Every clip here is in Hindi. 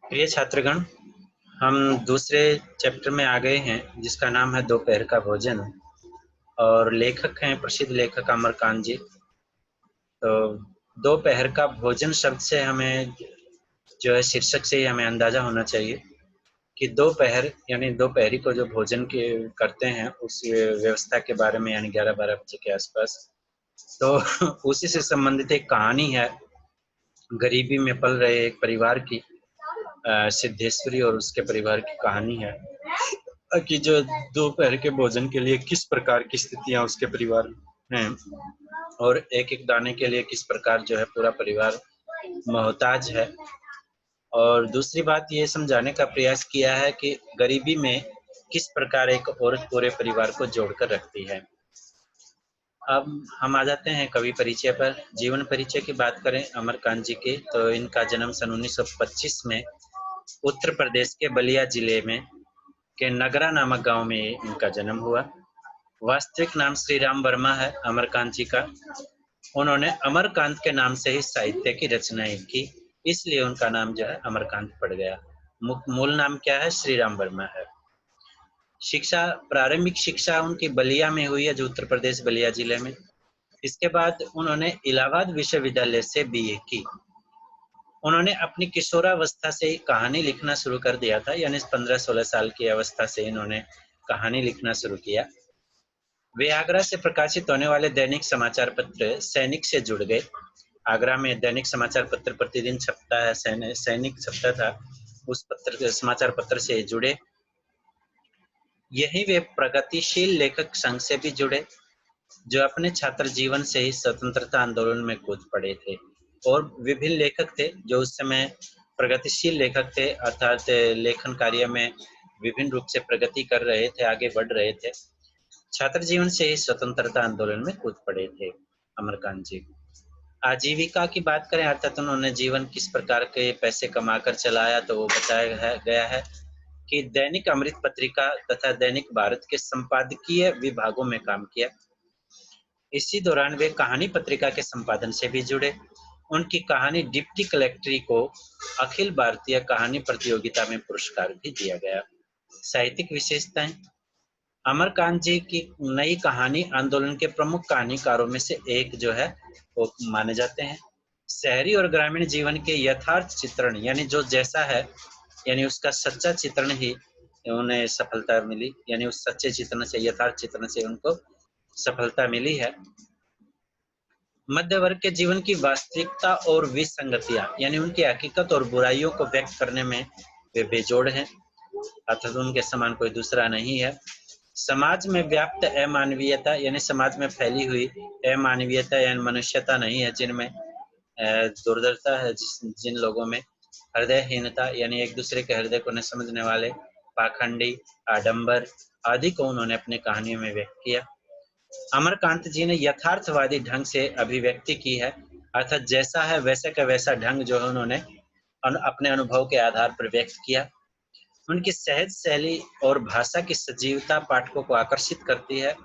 प्रिय छात्रगण, हम दूसरे चैप्टर में आ गए हैं जिसका नाम है दोपहर का भोजन। और लेखक हैं प्रसिद्ध लेखक अमरकांत जी। तो दोपहर का भोजन शब्द से हमें जो है शीर्षक से ही हमें अंदाजा होना चाहिए कि दोपहर यानी दोपहरी को जो भोजन के करते हैं उस व्यवस्था के बारे में, यानी 11-12 बजे के आसपास। तो उसी से संबंधित एक कहानी है, गरीबी में पल रहे एक परिवार की, सिद्धेश्वरी और उसके परिवार की कहानी है कि जो दोपहर के भोजन के लिए किस प्रकार की स्थितियां उसके परिवार में हैं और एक एक दाने के लिए किस प्रकार जो है पूरा परिवार मोहताज है। और दूसरी बात ये समझाने का प्रयास किया है कि गरीबी में किस प्रकार एक औरत पूरे परिवार को जोड़कर रखती है। अब हम आ जाते हैं कवि परिचय पर। जीवन परिचय की बात करें अमरकांत जी की, तो इनका जन्म सन 1925 में उत्तर प्रदेश के बलिया जिले में के नगरा नामक गांव में इनका जन्म हुआ। वास्तविक नाम श्री राम वर्मा है अमरकांत जी का। उन्होंने अमरकांत के नाम से ही साहित्य की रचनाएं की, इसलिए उनका नाम जो है अमरकांत पड़ गया। मूल नाम क्या है? श्री राम वर्मा है। शिक्षा, प्रारंभिक शिक्षा उनकी बलिया में हुई है, जो उत्तर प्रदेश बलिया जिले में। इसके बाद उन्होंने इलाहाबाद विश्वविद्यालय से बीए की। उन्होंने अपनी किशोरावस्था से ही कहानी लिखना शुरू कर दिया था, यानी 15-16 साल की अवस्था से इन्होंने कहानी लिखना शुरू किया। वे आगरा से प्रकाशित होने वाले दैनिक समाचार पत्र सैनिक से जुड़ गए। आगरा में दैनिक समाचार पत्र प्रतिदिन छपता है, सैनिक छपता था, उस पत्र समाचार पत्र से जुड़े। यही वे प्रगतिशील लेखक संघ से भी जुड़े, जो अपने छात्र जीवन से ही स्वतंत्रता आंदोलन में कूद पड़े थे। और विभिन्न लेखक थे जो उस समय प्रगतिशील लेखक थे, अर्थात लेखन कार्य में विभिन्न रूप से प्रगति कर रहे थे, आगे बढ़ रहे थे। छात्र जीवन से ही स्वतंत्रता आंदोलन में कूद पड़े थे अमरकांत जी। आजीविका की बात करें, अर्थात उन्होंने जीवन किस प्रकार के पैसे कमाकर चलाया, तो वो बताया गया है कि दैनिक अमृत पत्रिका तथा दैनिक भारत के संपादकीय विभागों में काम किया। इसी दौरान वे कहानी पत्रिका के संपादन से भी जुड़े। उनकी कहानी डिप्टी कलेक्ट्री को अखिल भारतीय कहानी प्रतियोगिता में पुरस्कार भी दिया गया। साहित्यिक विशेषताएं, अमरकांत जी की नई कहानी आंदोलन के प्रमुख कहानीकारों में से एक जो है वो माने जाते हैं। शहरी और ग्रामीण जीवन के यथार्थ चित्रण, यानी जो जैसा है, यानी उसका सच्चा चित्रण ही उन्हें सफलता मिली, यानी उस सच्चे चित्रण से, यथार्थ चित्रण से उनको सफलता मिली है। मध्य वर्ग के जीवन की वास्तविकता और विसंगतियां, यानी उनकी हकीकत और बुराइयों को व्यक्त करने में वे बेजोड़ हैं, अर्थात उनके समान कोई दूसरा नहीं है। समाज में व्याप्त अमानवीयता, यानी समाज में फैली हुई अमानवीयता यानी मनुष्यता नहीं है, जिनमें दुर्दशा है, जिन लोगों में हृदयहीनता, यानी एक दूसरे के हृदय को न समझने वाले, पाखंडी, आडंबर आदि को उन्होंने अपनी कहानियों में व्यक्त किया। अमरकांत जी ने यथार्थवादी ढंग से अभिव्यक्ति की है, अर्थात जैसा है वैसे का वैसा ढंग जो है उन्होंने अपने अनुभव के आधार पर व्यक्त किया। उनकी सहज शैली और भाषा की सजीवता पाठकों को आकर्षित करती है।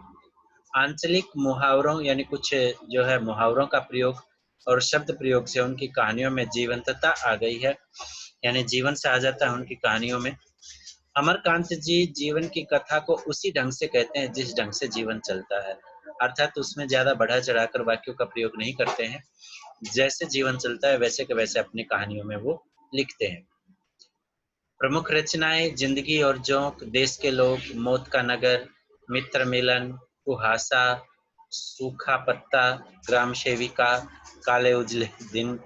आंचलिक मुहावरों, यानी कुछ जो है मुहावरों का प्रयोग और शब्द प्रयोग से उनकी कहानियों में जीवंतता आ गई है, यानी जीवन से आ जाता है उनकी कहानियों में। अमरकांत जी जीवन की कथा को उसी ढंग से कहते हैं जिस ढंग से जीवन चलता है, अर्थात उसमें ज्यादा बढ़ा चढ़ाकर वाक्यों का प्रयोग नहीं करते हैं। जैसे जीवन चलता है वैसे के वैसे अपनी कहानियों में वो लिखते हैं। प्रमुख रचनाएं जिंदगी और जोंक, देश के लोग, मौत का नगर, मित्र मिलन, कुहासा, सूखा पत्ता, ग्राम सेविका, काले उजले दिन,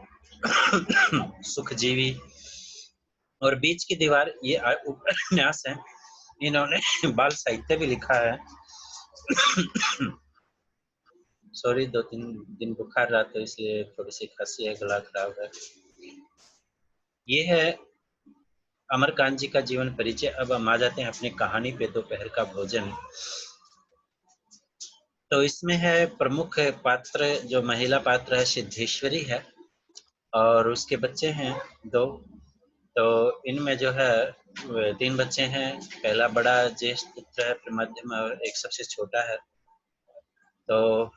सुखजीवी और बीच की दीवार, ये उपन्यास हैं। इन्होंने बाल साहित्य भी लिखा है। सॉरी, 2-3 दिन बुखार रहा तो इसलिए थोड़ी सी खांसी है, गला खराब है। ये है अमरकांत जी का जीवन परिचय। अब हम आ जाते हैं अपनी कहानी पे, दोपहर का भोजन। तो इसमें है प्रमुख पात्र, जो महिला पात्र है सिद्धेश्वरी है, और उसके बच्चे हैं 2। तो इनमें जो है 3 बच्चे हैं। पहला बड़ा ज्येष्ठ पुत्र है, फिर मध्यम और एक सबसे छोटा है। तो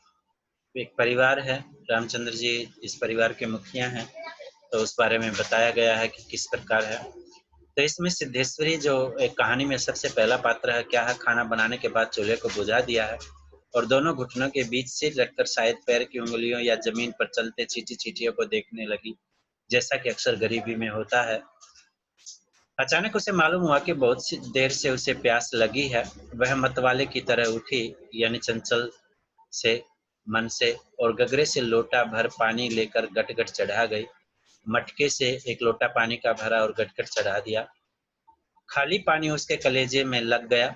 एक परिवार है, रामचंद्र जी इस परिवार के मुखिया हैं। तो उस बारे में बताया गया है कि किस प्रकार है। तो इसमें सिद्धेश्वरी जो एक कहानी में सबसे पहला पात्र है, क्या है, खाना बनाने के बाद चूल्हे को बुझा दिया है और दोनों घुटनों के बीच सिर रखकर शायद पैर की उंगलियों या जमीन पर चलते चींटियों को देखने लगी, जैसा कि अक्सर गरीबी में होता है। अचानक उसे मालूम हुआ कि बहुत सी देर से उसे प्यास लगी है। वह मतवाले की तरह उठी, यानी चंचल से मन से, और गगरे से लोटा भर पानी लेकर गटगट चढ़ा गई। मटके से एक लोटा पानी का भरा और गटगट चढ़ा दिया। खाली पानी उसके कलेजे में लग गया,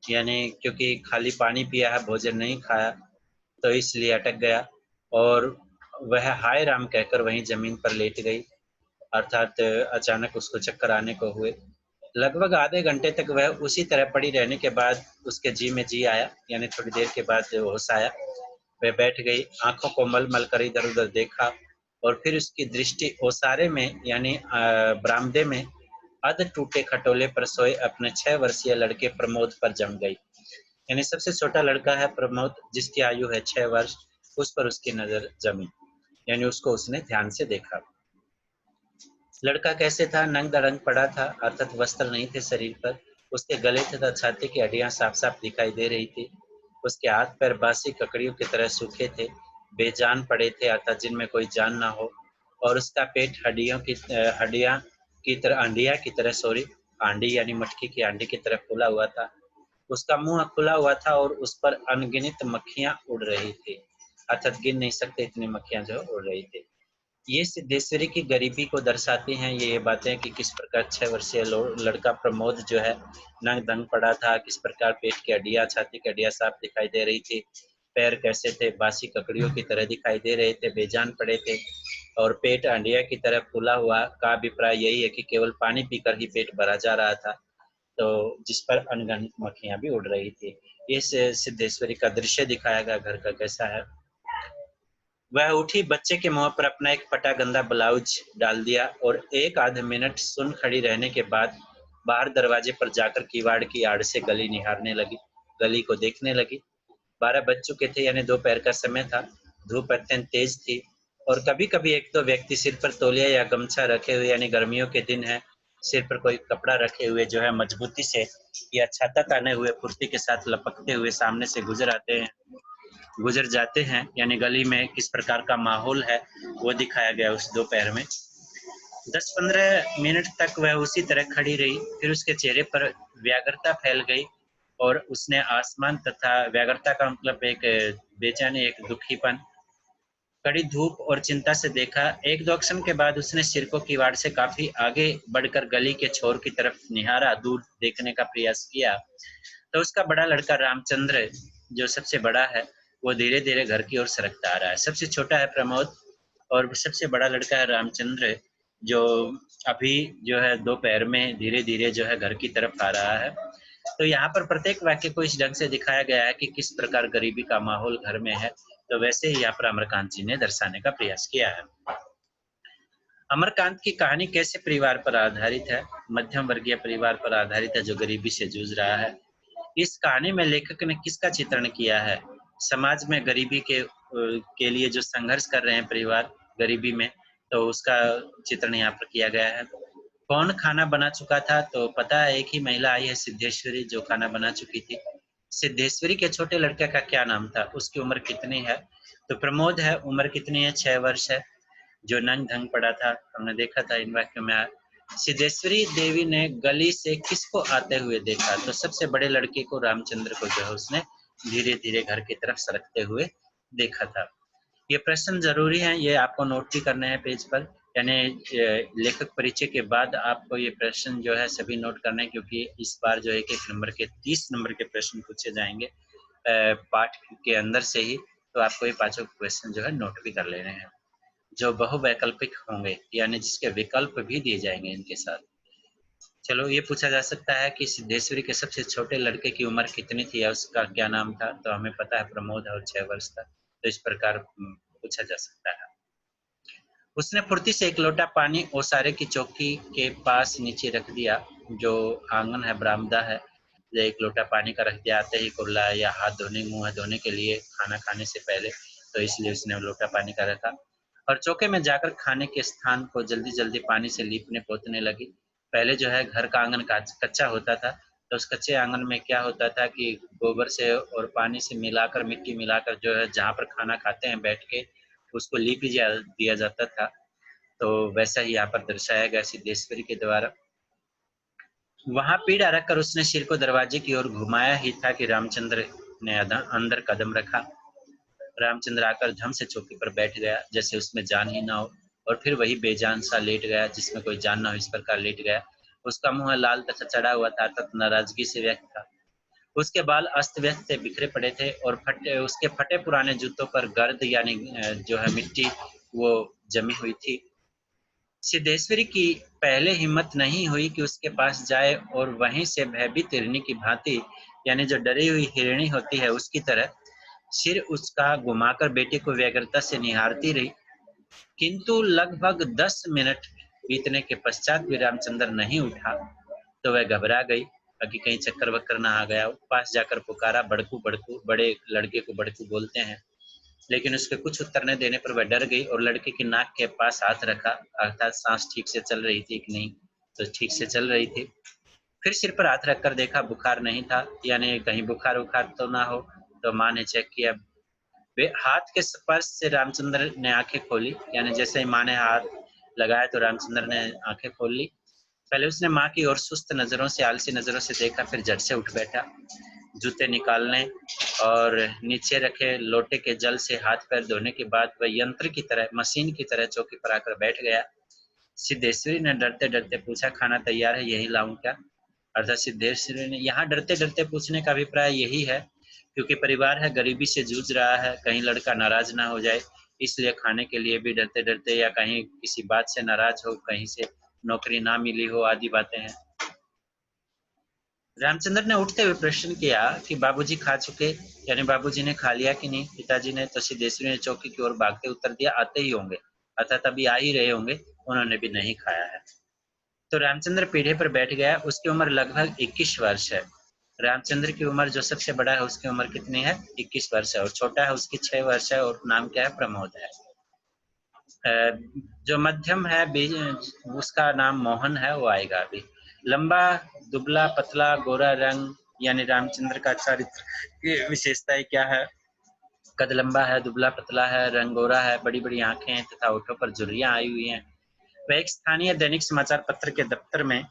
यानी क्योंकि खाली पानी पिया है, भोजन नहीं खाया, तो इसलिए अटक गया और वह हाय राम कहकर वहीं जमीन पर लेट गई। अर्थात अचानक उसको चक्कर आने को हुए। लगभग आधे घंटे तक वह उसी तरह पड़ी रहने के बाद उसके जी में जी आया, यानी थोड़ी देर के बाद होश आया। वह बैठ गई, आंखों को मल कर इधर उधर देखा और फिर उसकी दृष्टि ओसारे में, यानी बरामदे में अध टूटे खटोले पर सोए अपने 6 वर्षीय लड़के प्रमोद पर जम गई। यानी सबसे छोटा लड़का है प्रमोद, जिसकी आयु है 6 वर्ष। उस पर उसकी नजर जमी, यानी उसको उसने ध्यान से देखा। लड़का कैसे था? नंग दड़ंग पड़ा था, अर्थात वस्त्र नहीं थे शरीर पर। उसके गले तथा छाती की हड्डियां साफ साफ दिखाई दे रही थी। उसके हाथ पैर बासी ककड़ियों की तरह सूखे थे, बेजान पड़े थे, अर्थात जिनमें कोई जान ना हो। और उसका पेट अंडिया की तरह, सॉरी, आंडी यानी मटकी की आंडी की तरह फूला हुआ था। उसका मुंह खुला हुआ था और उस पर अनगिनत मक्खियां उड़ रही थी, अर्थात गिन नहीं सकते इतनी मक्खियां जो उड़ रही थी। ये सिद्धेश्वरी की गरीबी को दर्शाती हैं ये बातें कि किस प्रकार 6 वर्षीय लड़का प्रमोद जो है नंग दंग पड़ा था, किस प्रकार पेट की हड्डियां, छाती की हड्डियां साफ दिखाई दे रही थी, पैर कैसे थे, बासी ककड़ियों की तरह दिखाई दे रहे थे, बेजान पड़े थे, और पेट अंडिया की तरह फूला हुआ। का अभिप्राय यही है कि केवल पानी पीकर ही पेट भरा जा रहा था, तो जिस पर अनगिनत मक्खियां भी उड़ रही थी। इस सिद्धेश्वरी का दृश्य दिखाया गया घर का कैसा है। वह उठी, बच्चे के मुंह पर अपना एक फटा गंदा ब्लाउज डाल दिया और एक आध मिनट सुन खड़ी रहने के बाद बाहर दरवाजे पर जाकर किवाड़ की आड़ से गली निहारने लगी, गली को देखने लगी। 12 बज चुके थे, यानी दोपहर का समय था। धूप अत्यंत तेज थी और कभी कभी एक दो व्यक्ति सिर पर तौलिया या गमछा रखे हुए, यानी गर्मियों के दिन है, सिर पर कोई कपड़ा रखे हुए जो है मजबूती से, या छाता ताने हुए फुर्ती के साथ लपकते हुए सामने से गुजर जाते हैं। यानी गली में किस प्रकार का माहौल है वो दिखाया गया उस दोपहर में। 10-15 मिनट तक वह उसी तरह खड़ी रही, फिर उसके चेहरे पर व्याकुलता फैल गई और उसने आसमान तथा, व्याकुलता का मतलब एक बेचैनी, एक दुखीपन, कड़ी धूप और चिंता से देखा। एक दो क्षण के बाद उसने सिर को किवाड़ से काफी आगे बढ़कर गली के छोर की तरफ निहारा, दूर देखने का प्रयास किया, तो उसका बड़ा लड़का रामचंद्र, जो सबसे बड़ा है, वो धीरे धीरे घर की ओर सरकता आ रहा है। सबसे छोटा है प्रमोद और सबसे बड़ा लड़का है रामचंद्र, जो अभी जो है दोपहर में धीरे धीरे जो है घर की तरफ आ रहा है। तो यहाँ पर प्रत्येक वाक्य को इस ढंग से दिखाया गया है कि किस प्रकार गरीबी का माहौल घर में है, तो वैसे ही यहाँ पर अमरकांत जी ने दर्शाने का प्रयास किया है। अमरकांत की कहानी कैसे परिवार पर आधारित है? मध्यम वर्गीय परिवार पर आधारित है जो गरीबी से जूझ रहा है। इस कहानी में लेखक ने किसका चित्रण किया है? समाज में गरीबी के लिए जो संघर्ष कर रहे हैं परिवार गरीबी में, तो उसका चित्रण यहाँ पर किया गया है। कौन खाना बना चुका था? तो पता है, एक ही महिला आई है, सिद्धेश्वरी, जो खाना बना चुकी थी। सिद्धेश्वरी के छोटे लड़के का क्या नाम था? उसकी उम्र कितनी है? तो प्रमोद है, उम्र कितनी है? 6 वर्ष है। जो नंग ढंग पड़ा था, हमने देखा था इन वाक्यों में। सिद्धेश्वरी देवी ने गली से किसको आते हुए देखा? तो सबसे बड़े लड़के को, रामचंद्र को जो है उसने धीरे धीरे घर की तरफ सरकते हुए देखा था। ये प्रश्न जरूरी है, ये आपको नोट भी करने हैं पेज पर, यानी लेखक परिचय के बाद आपको ये प्रश्न जो है सभी नोट करने हैं, क्योंकि इस बार जो एक एक नंबर के 30 नंबर के प्रश्न पूछे जाएंगे पाठ के अंदर से ही, तो आपको ये पांचों क्वेश्चन जो है नोट भी कर लेने हैं, जो बहुवैकल्पिक होंगे, यानी जिसके विकल्प भी दिए जाएंगे इनके साथ। चलो, ये पूछा जा सकता है कि सिद्धेश्वरी के सबसे छोटे लड़के की उम्र कितनी थी या उसका क्या नाम था? तो हमें पता है प्रमोद और 6 वर्ष था, तो इस प्रकार पूछा जा सकता है। उसने फुर्ती से एक लोटा पानी ओसारे की चौकी के पास नीचे रख दिया, जो आंगन है, बरामदा है। एक लोटा पानी का रख दिया, आते ही कुल्ला या हाथ धोने, मुंह धोने के लिए खाना खाने से पहले, तो इसलिए उसने लोटा पानी का रखा और चौके में जाकर खाने के स्थान को जल्दी जल्दी पानी से लीपने पोतने लगी। पहले जो है घर का आंगन कच्चा होता था, तो उस कच्चे आंगन में क्या होता था कि गोबर से और पानी से मिलाकर, मिट्टी मिलाकर जो है जहाँ पर खाना खाते हैं बैठ के, उसको लीप दिया जाता था। तो वैसा ही यहाँ पर दर्शाया गया सिद्धेश्वरी के द्वारा। वहाँ पीढ़ा रखकर उसने सिर को दरवाजे की ओर घुमाया ही था कि रामचंद्र ने अंदर कदम रखा। रामचंद्र आकर धम से चौकी पर बैठ गया, जैसे उसमें जान ही ना हो, और फिर वही बेजान सा लेट गया जिसमें कोई जान ना हो, इस प्रकार लेट गया। उसका मुंह लाल तथा चढ़ा हुआ था, अर्थात नाराजगी से व्यक्त था। उसके बाल अस्त व्यस्त से बिखरे पड़े थे और उसके फटे पुराने जूतों पर गर्द यानी जो है मिट्टी वो जमी हुई थी। सिद्धेश्वरी की पहले हिम्मत नहीं हुई कि उसके पास जाए और वहीं से भयभीत हिरणी की भांति, यानी जो डरी हुई हिरणी होती है उसकी तरह, सिर उसका घुमाकर बेटे को व्यग्रता से निहारती रही। किंतु लगभग 10 मिनट बीतने के पश्चात भी रामचंद्र नहीं उठा, तो वह घबरा गई कि कहीं चक्कर वक्कर ना आ गया। पास जाकर पुकारा, बड़कू बड़कू। बड़े लड़के को बड़कू बोलते हैं। लेकिन उसके कुछ उत्तर न देने पर वह डर गई और लड़के की नाक के पास हाथ रखा, अर्थात सांस ठीक से चल रही थी कि नहीं। तो ठीक से चल रही थी। फिर सिर पर हाथ रखकर देखा, बुखार नहीं था, यानी कहीं बुखार उखार तो ना हो। तो माँ ने चेक किया। वे हाथ के स्पर्श से रामचंद्र ने आंखें खोली, यानी जैसे ही माँ ने हाथ लगाया तो रामचंद्र ने आंखें खोल ली। पहले उसने माँ की ओर सुस्त नजरों से, आलसी नजरों से देखा, फिर झट से उठ बैठा। जूते निकालने और नीचे रखे लोटे के जल से हाथ पैर धोने के बाद वह यंत्र की तरह, मशीन की तरह चौकी पर आकर बैठ गया। सिद्धेश्वरी ने डरते डरते पूछा, खाना तैयार है, यही लाऊं क्या? अर्थात सिद्धेश्वरी ने यहाँ डरते डरते पूछने का अभिप्राय यही है, क्योंकि परिवार है, गरीबी से जूझ रहा है, कहीं लड़का नाराज ना हो जाए, इसलिए खाने के लिए भी डरते डरते, या कहीं किसी बात से नाराज हो, कहीं से नौकरी ना मिली हो, आदि बातें हैं। रामचंद्र ने उठते हुए प्रश्न किया कि बाबूजी खा चुके, यानी बाबूजी ने खा लिया कि नहीं? पिताजी ने, तो सिद्धेश्वरी ने चौकी की ओर भागते उत्तर दिया, आते ही होंगे, अर्थात अभी आ ही रहे होंगे, उन्होंने भी नहीं खाया है। तो रामचंद्र पीढ़े पर बैठ गया। उसकी उम्र लगभग 21 वर्ष है। रामचंद्र की उम्र, जो सबसे बड़ा है उसकी उम्र कितनी है? 21 वर्ष है, और छोटा है उसकी 6 वर्ष है, और नाम क्या है? प्रमोद है। जो मध्यम है उसका नाम मोहन है, वो आएगा अभी। लंबा, दुबला, पतला, गोरा रंग, यानी रामचंद्र का चरित्र की विशेषताएं क्या है? कद लंबा है, दुबला पतला है, रंग गोरा है, बड़ी बड़ी आंखें हैं तथा होठों पर झुर्रियां आई हुई हैं। वह एक स्थानीय दैनिक समाचार पत्र के दफ्तर में,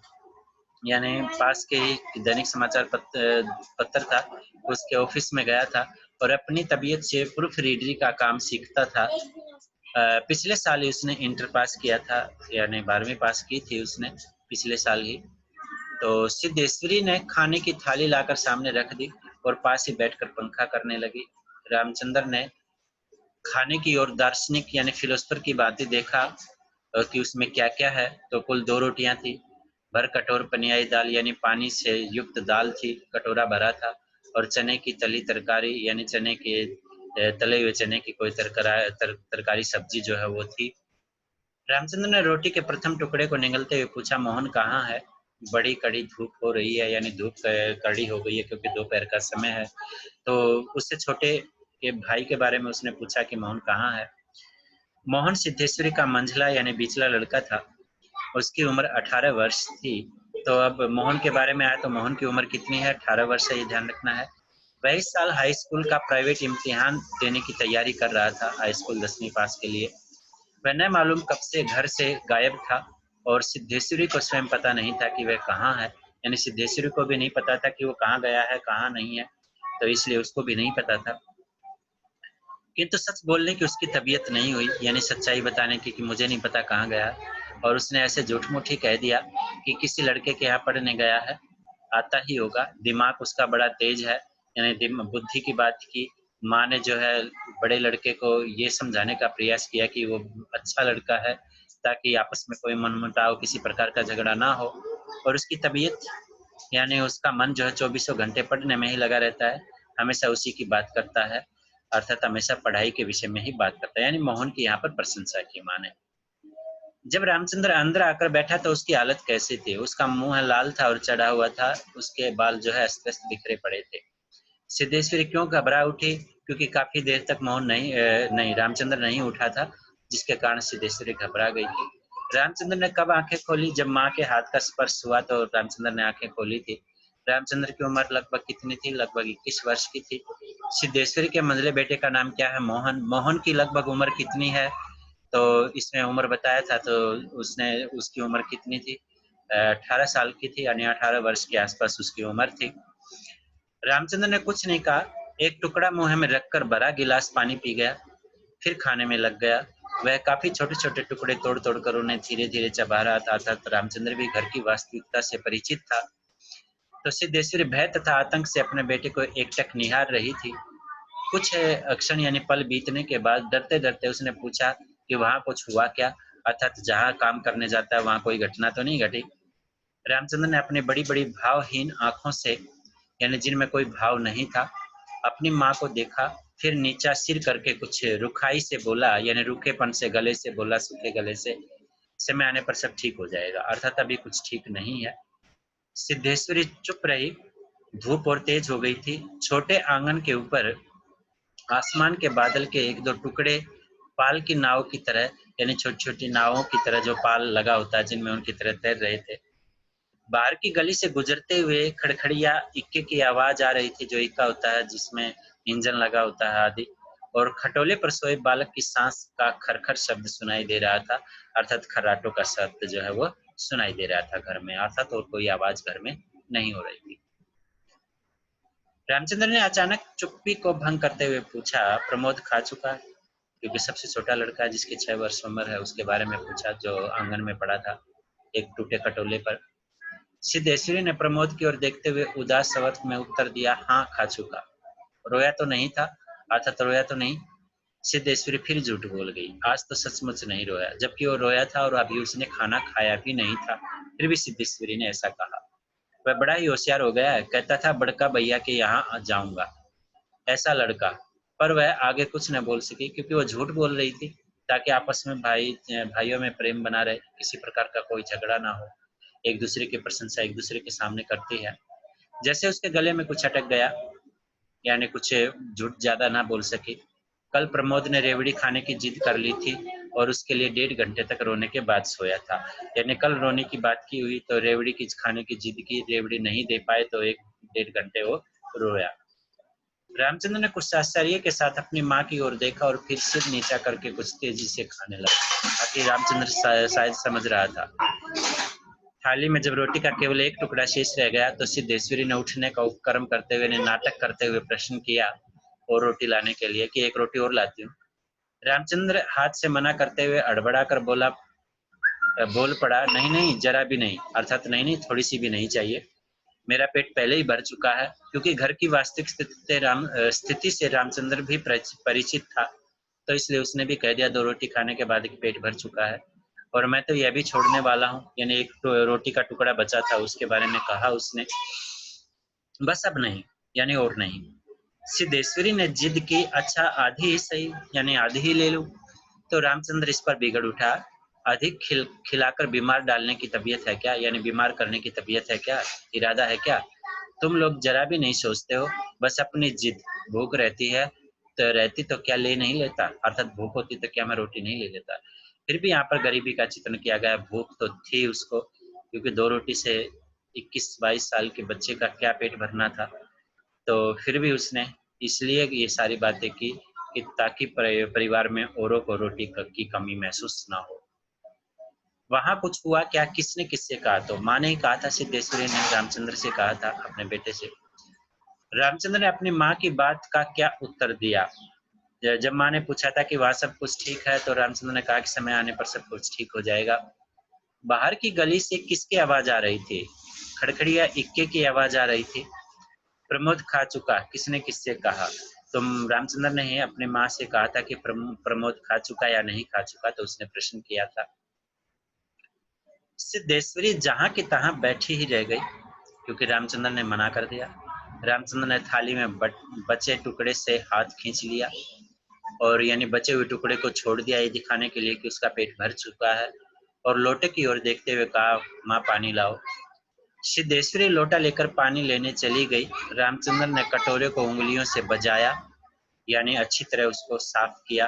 यानी पास के ही दैनिक समाचार पत्र था, उसके ऑफिस में गया था और अपनी तबीयत से प्रूफ रीडरी का काम सीखता था। पिछले साल ही उसने इंटर पास किया था, यानी 12वीं पास की थी उसने पिछले साल ही। तो सिद्धेश्वरी ने खाने की थाली लाकर सामने रख दी और पास ही बैठकर पंखा करने लगी। रामचंद्र ने खाने की ओर दार्शनिक यानी फिलोसफर की बातें देखा कि उसमें क्या क्या है। तो कुल 2 रोटियां थी, भर कटोर पनियाई दाल यानी पानी से युक्त दाल थी, कटोरा भरा था, और चने की तली तरकारी, यानी चने के तले हुए चने की कोई तरकारी सब्जी जो है वो थी। रामचंद्र ने रोटी के प्रथम टुकड़े को निगलते हुए पूछा, मोहन कहाँ है? बड़ी कड़ी धूप हो रही है, यानी धूप कड़ी हो गई है क्योंकि दोपहर का समय है। तो उससे छोटे के भाई के बारे में उसने पूछा कि मोहन कहाँ है? मोहन सिद्धेश्वरी का मंझला यानी बिचला लड़का था। उसकी उम्र 18 वर्ष थी। तो अब मोहन के बारे में आया तो मोहन की उम्र कितनी है? 18 वर्ष है, ये ध्यान रखना है। वह इस साल हाई स्कूल का प्राइवेट इम्तिहान देने की तैयारी कर रहा था, हाई स्कूल 10वीं पास के लिए। वह न मालूम कब से घर से गायब था और सिद्धेश्वरी को स्वयं पता नहीं था कि वह कहाँ है, यानी सिद्धेश्वरी को भी नहीं पता था कि वो कहाँ गया है, कहाँ नहीं है, तो इसलिए उसको भी नहीं पता था। किंतु सच बोलने की उसकी तबीयत नहीं हुई, यानी सच्चाई बताने की कि मुझे नहीं पता कहाँ गया, और उसने ऐसे झूठ-मूठ ही कह दिया कि किसी लड़के के यहाँ पढ़ने गया है, आता ही होगा। दिमाग उसका बड़ा तेज है, यानी बुद्धि की बात की। माँ ने जो है बड़े लड़के को ये समझाने का प्रयास किया कि वो अच्छा लड़का है, ताकि आपस में कोई मनमुटाव, किसी प्रकार का झगड़ा ना हो। और उसकी तबीयत, यानी उसका मन जो है 24 घंटे पढ़ने में ही लगा रहता है, हमेशा उसी की बात करता है, अर्थात हमेशा पढ़ाई के विषय में ही बात करता है, यानी मोहन की यहाँ पर प्रशंसा की माँ ने। जब रामचंद्र अंदर आकर बैठा तो उसकी हालत कैसी थी? उसका मुंह लाल था और चढ़ा हुआ था, उसके बाल जो है अस्त-व्यस्त बिखरे पड़े थे। सिद्धेश्वरी क्यों घबरा उठी? क्योंकि काफी देर तक मोहन नहीं रामचंद्र नहीं उठा था, जिसके कारण सिद्धेश्वरी घबरा गई थी। रामचंद्र ने कब आंखें खोली? जब माँ के हाथ का स्पर्श हुआ तो रामचंद्र ने आंखें खोली थी। रामचंद्र की उम्र लगभग कितनी थी? लगभग 21 वर्ष की थी। सिद्धेश्वरी के मंझले बेटे का नाम क्या है? मोहन। मोहन की लगभग उम्र कितनी है? तो इसमें उम्र बताया था, तो उसकी उम्र कितनी थी? 18 साल की थी, यानी 18 वर्ष के आसपास उसकी उम्र थी। रामचंद्र ने कुछ नहीं कहा, एक टुकड़ा मुंह में रखकर बड़ा गिलास पानी पी गया, फिर खाने में लग गया। वह काफी छोटे छोटे टुकड़े तोड़ तोड़ कर उन्हें धीरे धीरे चबा रहा था। अर्थात रामचंद्र भी घर की वास्तविकता से परिचित था। तो सिद्धेश्वरी भय तथा आतंक से अपने बेटे को एकटक निहार रही थी। कुछ क्षण यानी पल बीतने के बाद डरते डरते उसने पूछा कि वहां कुछ हुआ क्या? अर्थात जहाँ काम करने जाता है वहां कोई घटना तो नहीं घटी? रामचंद्र ने अपनी बड़ी बड़ी भावहीन आंखों से, यानी जिनमें कोई भाव नहीं था, अपनी माँ को देखा, फिर नीचा सिर करके कुछ रुखाई से बोला, यानी रूखेपन से गले से बोला, सूखे गले से, समय आने पर सब ठीक हो जाएगा। अर्थात अभी कुछ ठीक नहीं है। सिद्धेश्वरी चुप रही। धूप और तेज हो गई थी। छोटे आंगन के ऊपर आसमान के बादल के एक दो टुकड़े पाल की नाव की तरह, यानी छोटी छोटी नावों की तरह जो पाल लगा होता है जिनमें उनकी तरह तैर रहे थे। बाहर की गली से गुजरते हुए खड़खड़िया इक्के की आवाज आ रही थी, जो इक्का होता है जिसमें इंजन लगा होता है आदि। और खटोले पर सोए बालक की सांस का खरखर शब्द सुनाई दे रहा था। अर्थात खर्राटों का शब्द जो है वो सुनाई दे रहा था घर में। अर्थात और कोई आवाज घर में नहीं हो रही थी। रामचंद्र ने अचानक चुप्पी को भंग करते हुए पूछा, प्रमोद खा चुका है? क्योंकि सबसे छोटा लड़का जिसकी 6 वर्ष उम्र है उसके बारे में पूछा, जो आंगन में पड़ा था एक टूटे खटोले पर। सिद्धेश्वरी ने प्रमोद की ओर देखते हुए उदास स्वर में उत्तर दिया, हाँ खा चुका। रोया तो नहीं था? अर्थात रोया तो नहीं? सिद्धेश्वरी फिर झूठ बोल गई। आज तो सचमुच नहीं रोया, जबकि वो रोया था और अभी उसने खाना खाया भी नहीं था। फिर भी सिद्धेश्वरी ने ऐसा कहा। वह बड़ा ही होशियार हो गया है, कहता था बड़का भैया के यहाँ जाऊंगा। ऐसा लड़का। पर वह आगे कुछ न बोल सकी, क्योंकि वो झूठ बोल रही थी, ताकि आपस में भाइयों में प्रेम बना रहे, किसी प्रकार का कोई झगड़ा ना हो। एक दूसरे की प्रशंसा एक दूसरे के सामने करती है। जैसे उसके गले में कुछ अटक गया, यानी कुछ झूठ ज्यादा ना बोल सकी। कल प्रमोद ने रेवड़ी खाने की जिद कर ली थी और उसके लिए 1.5 घंटे तक रोने के बाद सोया था। यानी कल रोने की बात की हुई तो रेवड़ी की खाने की जिद की, रेवड़ी नहीं दे पाए तो 1-1.5 घंटे वो रोया। रामचंद्र ने कुछ आश्चर्य के साथ अपनी माँ की ओर देखा और फिर सिर नीचा करके कुछ तेजी से खाने लगा, ताकि रामचंद्र शायद समझ रहा था। थाली में जब रोटी का केवल एक टुकड़ा शेष रह गया तो सिद्धेश्वरी ने उठने का उपक्रम करते हुए, नाटक करते हुए प्रश्न किया और रोटी लाने के लिए कि एक रोटी और लाती हूँ। रामचंद्र हाथ से मना करते हुए अड़बड़ा कर बोल पड़ा, नहीं नहीं, जरा भी नहीं। अर्थात नहीं नहीं, थोड़ी सी भी नहीं चाहिए। मेरा पेट पहले ही भर चुका है। क्योंकि घर की वास्तविक स्थिति से रामचंद्र भी परिचित था, तो इसलिए उसने भी कह दिया, 2 रोटी खाने के बाद पेट भर चुका है। और मैं तो यह भी छोड़ने वाला हूँ, यानी एक रोटी का टुकड़ा बचा था उसके बारे में कहा उसने। बस अब नहीं, यानी और नहीं। सिद्धेश्वरी ने जिद की, अच्छा आधी ही सही, यानी आधी ही ले लूं। तो रामचंद्र इस पर बिगड़ उठा, अधिक खिलाकर बीमार डालने की तबीयत है क्या? यानी बीमार करने की तबीयत है क्या? इरादा है क्या? तुम लोग जरा भी नहीं सोचते हो, बस अपनी जिद। भूख रहती तो क्या ले नहीं लेता? अर्थात भूख होती तो क्या मैं रोटी नहीं ले लेता? फिर भी यहाँ पर गरीबी का चित्रण किया गया। भूख तो थी उसको, क्योंकि 2 रोटी से 21-22 साल के बच्चे का क्या पेट भरना था। तो फिर भी उसने इसलिए ये सारी बातें की कि ताकि परिवार में औरों को रोटी की कमी महसूस ना हो। वहां कुछ हुआ क्या? किसने किससे कहा? तो माँ ने ही कहा था। सिद्धेश्वरी ने रामचंद्र से कहा था, अपने बेटे से। रामचंद्र ने अपनी माँ की बात का क्या उत्तर दिया? जब माँ ने पूछा था कि वहाँ सब कुछ ठीक है, तो रामचंद्र ने कहा कि समय आने पर सब कुछ ठीक हो जाएगा। बाहर की गली से किसकी आवाज आ रही थी? खड़खड़िया इक्के की आवाज आ रही थी। प्रमोद खा चुका, किसने किससे कहा? तो रामचंद्र ने ही अपनी माँ से कहा था कि प्रमोद खा चुका या नहीं खा चुका, तो उसने प्रश्न किया था। सिद्धेश्वरी जहां की तहां बैठी ही रह गई, क्योंकि रामचंद्र ने मना कर दिया। रामचंद्र ने थाली में बचे टुकड़े से हाथ खींच लिया और यानी बचे हुए टुकड़े को छोड़ दिया, ये दिखाने के लिए कि उसका पेट भर चुका है, और लोटे की ओर देखते हुए कहा, माँ पानी लाओ। सिद्धेश्वरी लोटा लेकर पानी लेने चली गई। रामचंद्र ने कटोरे को उंगलियों से बजाया, यानी अच्छी तरह उसको साफ किया,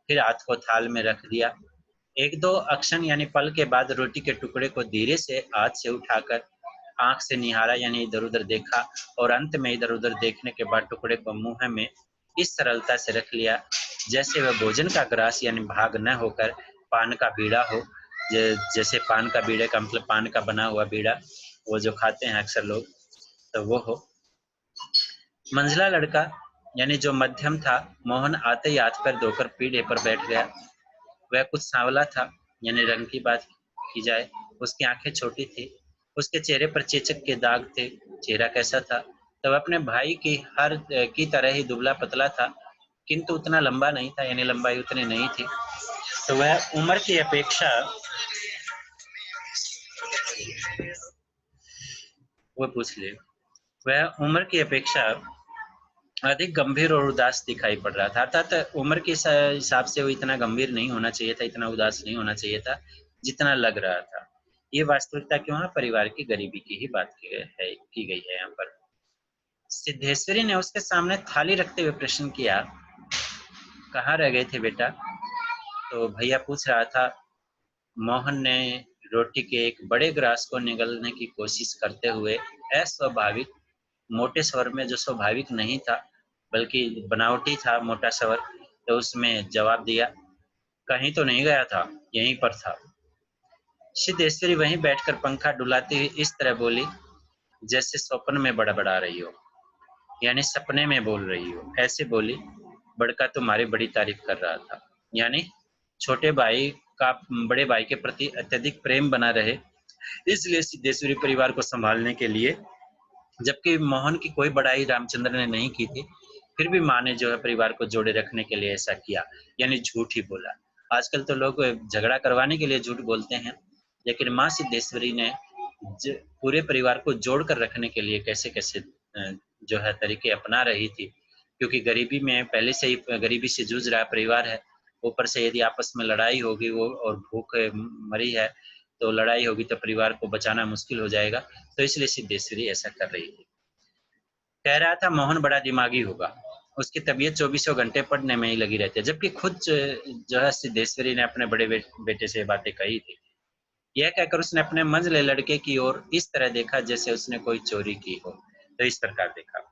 फिर हाथ को थाल में रख दिया। एक दो अक्षण यानी पल के बाद रोटी के टुकड़े को धीरे से हाथ से उठाकर आंख से निहारा यानी इधर उधर देखा और अंत में इधर उधर देखने के बाद टुकड़े को मुंह में इस सरलता से रख लिया जैसे वह भोजन का ग्रास यानी भाग न होकर पान का बीड़ा हो। जैसे पान का बीड़े का मतलब पान का बना हुआ बीड़ा, वो जो खाते हैं अक्सर लोग, तो वो हो। मंझला लड़का यानी जो मध्यम था, मोहन आते ही हाथ पैर धोकर पीढ़े पर बैठ गया। वह कुछ सांवला था, यानी रंग की बात की जाए, उसकी आंखें छोटी थी, उसके चेहरे पर चेचक के दाग थे। चेहरा कैसा था? तो वह अपने भाई की तरह ही दुबला पतला था, किंतु उतना लंबा नहीं था, यानी लंबाई उतनी नहीं थी। तो वह उम्र की अपेक्षा वो पूछ ले वह उम्र की अपेक्षा अधिक गंभीर और उदास दिखाई पड़ रहा था। अर्थात उम्र के हिसाब से वो इतना गंभीर नहीं होना चाहिए था, इतना उदास नहीं होना चाहिए था जितना लग रहा था। ये वास्तविकता क्यों है? परिवार की गरीबी की ही बात की गई है यहाँ पर। सिद्धेश्वरी ने उसके सामने थाली रखते हुए प्रश्न किया, कहाँ रह गए थे बेटा? तो भैया पूछ रहा था। मोहन ने रोटी के एक बड़े ग्रास को निगलने की कोशिश करते हुए अस्वाभाविक मोटे स्वर में, जो स्वाभाविक नहीं था बल्कि बनावटी था मोटा स्वर, तो उसमें जवाब दिया, कहीं तो नहीं गया था, यहीं पर था। सिद्धेश्वरी वहीं बैठकर पंखा डुलाती हुई इस तरह बोली जैसे स्वप्न में बड़बड़ा रही हो, यानी सपने में बोल रही हो, ऐसे बोली। बड़का तुम्हारी बड़ी तारीफ कर रहा था, यानी छोटे भाई का बड़े भाई के प्रति अत्यधिक प्रेम बना रहे, इसलिए सिद्धेश्वरी परिवार को संभालने के लिए, जबकि मोहन की कोई बड़ाई रामचंद्र ने नहीं की थी, फिर भी माँ ने जो है परिवार को जोड़े रखने के लिए ऐसा किया, यानी झूठ ही बोला। आजकल तो लोग झगड़ा करवाने के लिए झूठ बोलते हैं, लेकिन माँ सिद्धेश्वरी ने पूरे परिवार को जोड़ कर रखने के लिए कैसे कैसे जो है तरीके अपना रही थी, क्योंकि गरीबी में पहले से ही गरीबी से जूझ रहा परिवार है, ऊपर से यदि आपस में लड़ाई होगी वो और भूख मरी है, तो लड़ाई होगी तो परिवार को बचाना मुश्किल हो जाएगा, तो इसलिए सिद्धेश्वरी ऐसा कर रही थी। कह रहा था मोहन बड़ा दिमागी होगा, उसकी तबीयत चौबीसों घंटे पढ़ने में ही लगी रहती है, जबकि खुद जो है सिद्धेश्वरी ने अपने बड़े बेटे से बातें कही थी। यह कहकर उसने अपने मंझले लड़के की ओर इस तरह देखा जैसे उसने कोई चोरी की हो, तो इस प्रकार देखा।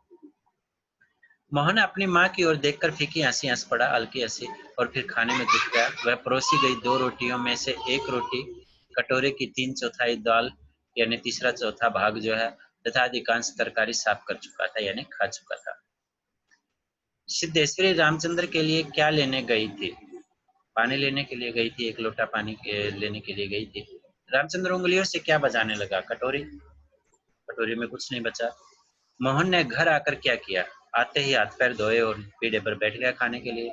मोहन अपनी माँ की ओर देखकर फीकी हंसी हंस पड़ा, हल्की हंसी, और फिर खाने में जुट गया। वह परोसी गई दो रोटियों में से एक रोटी कटोरे की तीन चौथाई दाल यानी तीसरा चौथा भाग जो है तथा अधिकांश तरकारी साफ कर चुका था, यानी खा चुका था। सिद्धेश्वरी रामचंद्र के लिए क्या लेने गई थी? पानी लेने के लिए गई थी, एक लोटा पानी लेने के लिए गई थी। रामचंद्र उंगलियों से क्या बजाने लगा? कटोरी। कटोरी में कुछ नहीं बचा। मोहन ने घर आकर क्या किया? आते ही हाथ पैर धोए और पीढ़े पर बैठ गया खाने के लिए।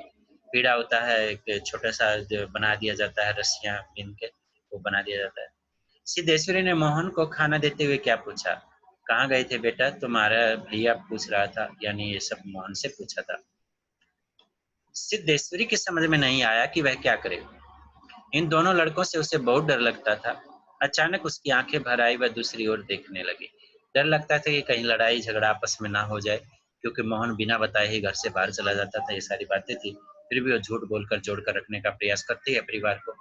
पीढ़ा होता है एक छोटा सा जो बना दिया जाता है, रस्सियां बीन के वो बना दिया जाता है। सिद्धेश्वरी ने मोहन को खाना देते हुए क्या पूछा? कहाँ गए थे बेटा? तुम्हारा भैया पूछ रहा था, यानी ये सब मोहन से पूछा था। सिद्धेश्वरी की समझ में नहीं आया कि वह क्या करे। इन दोनों लड़कों से उसे बहुत डर लगता था। अचानक उसकी आंखें भर आई, वह दूसरी ओर देखने लगी। डर लगता था कि कहीं लड़ाई झगड़ा आपस में ना हो जाए, क्योंकि मोहन बिना बताए ही घर से बाहर चला जाता था। ये सारी बातें थी, फिर भी वो झूठ बोलकर जोड़कर रखने का प्रयास करती है परिवार को।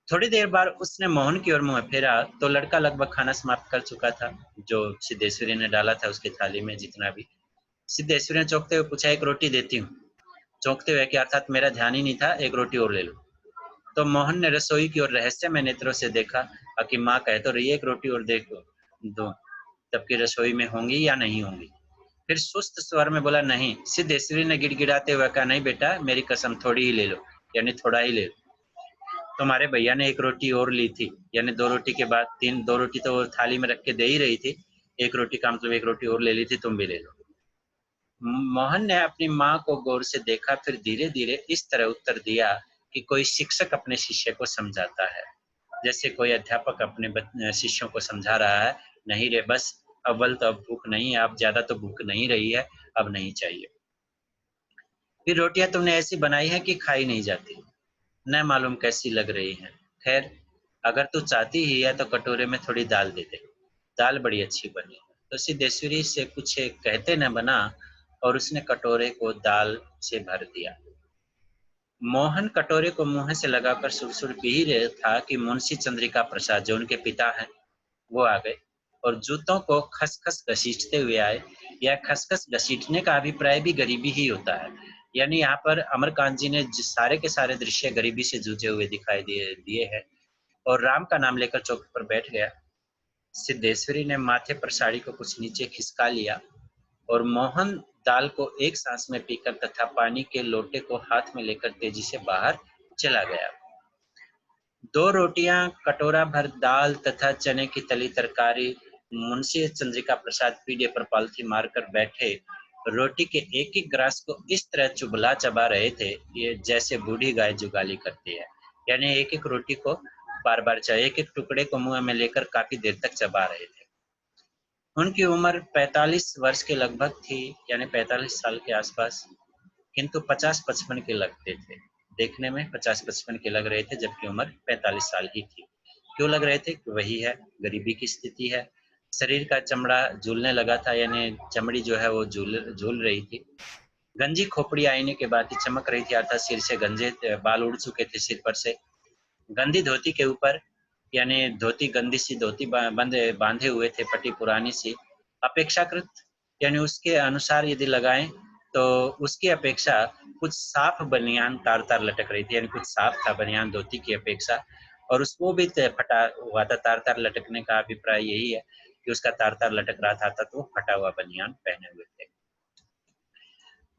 थोड़ी देर बाद उसने मोहन की ओर मुंह फेरा तो लड़का लगभग खाना समाप्त कर चुका था, जो सिद्धेश्वरी ने डाला था उसकी थाली में जितना भी। सिद्धेश्वरी ने चौंकते हुए पूछा, एक रोटी देती हूँ? चौंकते हुए कि अर्थात मेरा ध्यान ही नहीं था, एक रोटी और ले लो। तो मोहन ने रसोई की ओर रहस्यमय नेत्रों से देखा कि माँ कह तो रही है एक रोटी और देखो दो, तबकि रसोई में होंगी या नहीं होंगी। फिर सुस्त स्वर में बोला, नहीं। सिद्धेश्वरी ने गिड़गिड़ाते हुए कहा, नहीं बेटा, मेरी कसम, थोड़ी ही ले लो, यानी थोड़ा ही ले लो। तुम्हारे भैया ने एक रोटी और ली थी, यानी दो रोटी के बाद तीन, दो रोटी तो वो थाली में रख के दे ही रही थी, एक रोटी का मतलब एक रोटी और ले ली थी, तुम भी ले लो। मोहन ने अपनी माँ को गौर से देखा, फिर धीरे धीरे इस तरह उत्तर दिया कि कोई शिक्षक अपने शिष्य को समझाता है, जैसे कोई अध्यापक अपने शिष्यों को समझा रहा है, नहीं रे बस, अव्वल तो अब भूख नहीं है, अब ज्यादा तो भूख नहीं रही है, अब नहीं चाहिए। फिर रोटियां तुमने ऐसी बनाई है कि खाई नहीं जाती, न मालूम कैसी लग रही है। खैर, अगर तू चाहती ही है तो कटोरे में थोड़ी दाल दे दे, दाल बड़ी अच्छी बनी है। तो सिद्धेश्वरी से कुछ कहते न बना और उसने कटोरे को दाल से भर दिया। मोहन कटोरे को मुंह से लगाकर सुड़-सुड़ पी ही रहा था कि मुंशी चंद्रिका प्रसाद, जो उनके पिता हैं, वो आ गए और जूतों को खस-खस घसीटते हुए आए। यह खस-खस घसीटने का अभिप्राय भी गरीबी ही होता है। यानी यहाँ पर अमरकांत जी ने सारे के सारे दृश्य गरीबी से जूझे हुए दिखाई दिए हैं। और राम का नाम लेकर चौकी पर बैठ गया। सिद्धेश्वरी ने माथे पर साड़ी को कुछ नीचे खिसका लिया और मोहन दाल को एक सांस में पीकर तथा पानी के लोटे को हाथ में लेकर तेजी से बाहर चला गया। 2 रोटियां, कटोरा भर दाल तथा चने की तली तरकारी मुंशी चंद्रिका प्रसाद पीढ़े पर पालथी मारकर बैठे रोटी के एक-एक ग्रास को इस तरह चुभला चबा रहे थे, ये जैसे बूढ़ी गाय जुगाली करती है। यानी एक-एक रोटी को बार-बार एक-एक टुकड़े को मुंह में लेकर काफी देर तक चबा रहे थे। उनकी उम्र 45 वर्ष के लगभग थी, यानी 45 साल के आसपास, किंतु 50-55 के लगते थे। देखने में 50-55 के लग रहे थे, जबकि उम्र 45 साल ही थी। क्यों लग रहे थे? कि वही है, गरीबी की स्थिति है। शरीर का चमड़ा झूलने लगा था, यानी चमड़ी जो है वो झूल रही थी। गंजी खोपड़ी आईने के बाद ही चमक रही थी, अर्थात सिर से गंजे बाल उड़ चुके थे सिर पर से। गंदी धोती के ऊपर, यानी धोती गंदी सी धोती बांधे हुए थे, पट्टी पुरानी सी, अपेक्षाकृत, यानी उसके अनुसार यदि लगाएं तो उसकी अपेक्षा कुछ साफ बनियान तार-तार लटक रही थी, यानी कुछ साफ था बनियान धोती की अपेक्षा, और उसको भी फटा हुआ था। तार-तार लटकने का अभिप्राय यही है कि उसका तार-तार लटक रहा था, तो वो फटा हुआ बनियान पहने हुए थे।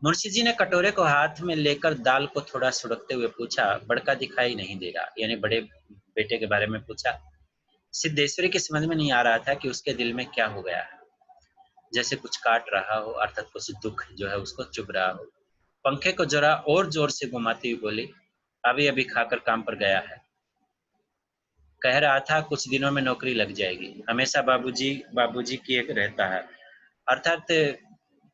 मुंशी जी ने कटोरे को हाथ में लेकर दाल को थोड़ा सुड़कते हुए पूछा, बड़का दिखाई नहीं दे रहा, यानी बड़े बेटे के बारे में पूछा। सिद्धेश्वरी की समझ में नहीं आ रहा था कि उसके दिल में क्या हो गया है। जैसे कुछ काट रहा हो, अर्थात कुछ दुख जो है उसको चुभ रहा हो। पंखे को जरा और जोर से घुमाती हुई बोली, अभी अभी खाकर काम पर गया है। कह रहा था कुछ दिनों में नौकरी लग जाएगी। हमेशा बाबूजी बाबूजी किए रहता है, अर्थात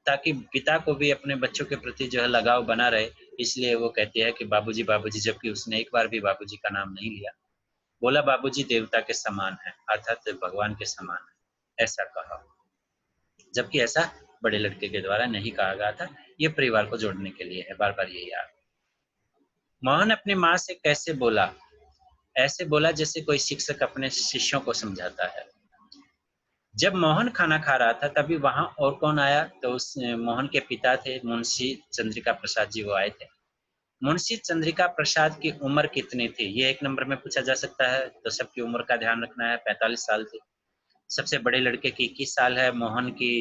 ताकि पिता को भी अपने बच्चों के प्रति जो है लगाव बना रहे, इसलिए वो कहती है कि बाबूजी बाबूजी, जबकि उसने एक बार भी बाबूजी का नाम नहीं लिया। बोला बाबूजी देवता के समान है, अर्थात भगवान के समान है, ऐसा कहा। जबकि ऐसा बड़े लड़के के द्वारा नहीं कहा गया था। ये परिवार को जोड़ने के लिए है, बार बार यही याद। मोहन अपनी माँ से कैसे बोला? ऐसे बोला जैसे कोई शिक्षक अपने शिष्यों को समझाता है। जब मोहन खाना खा रहा था तभी वहां और कौन आया? तो उस मोहन के पिता थे, मुंशी चंद्रिका प्रसाद जी, वो आए थे। मुंशी चंद्रिका प्रसाद की उम्र कितनी थी? ये एक नंबर में पूछा जा सकता है, तो सबकी उम्र का ध्यान रखना है। 45 साल थी। सबसे बड़े लड़के की 21 साल है, मोहन की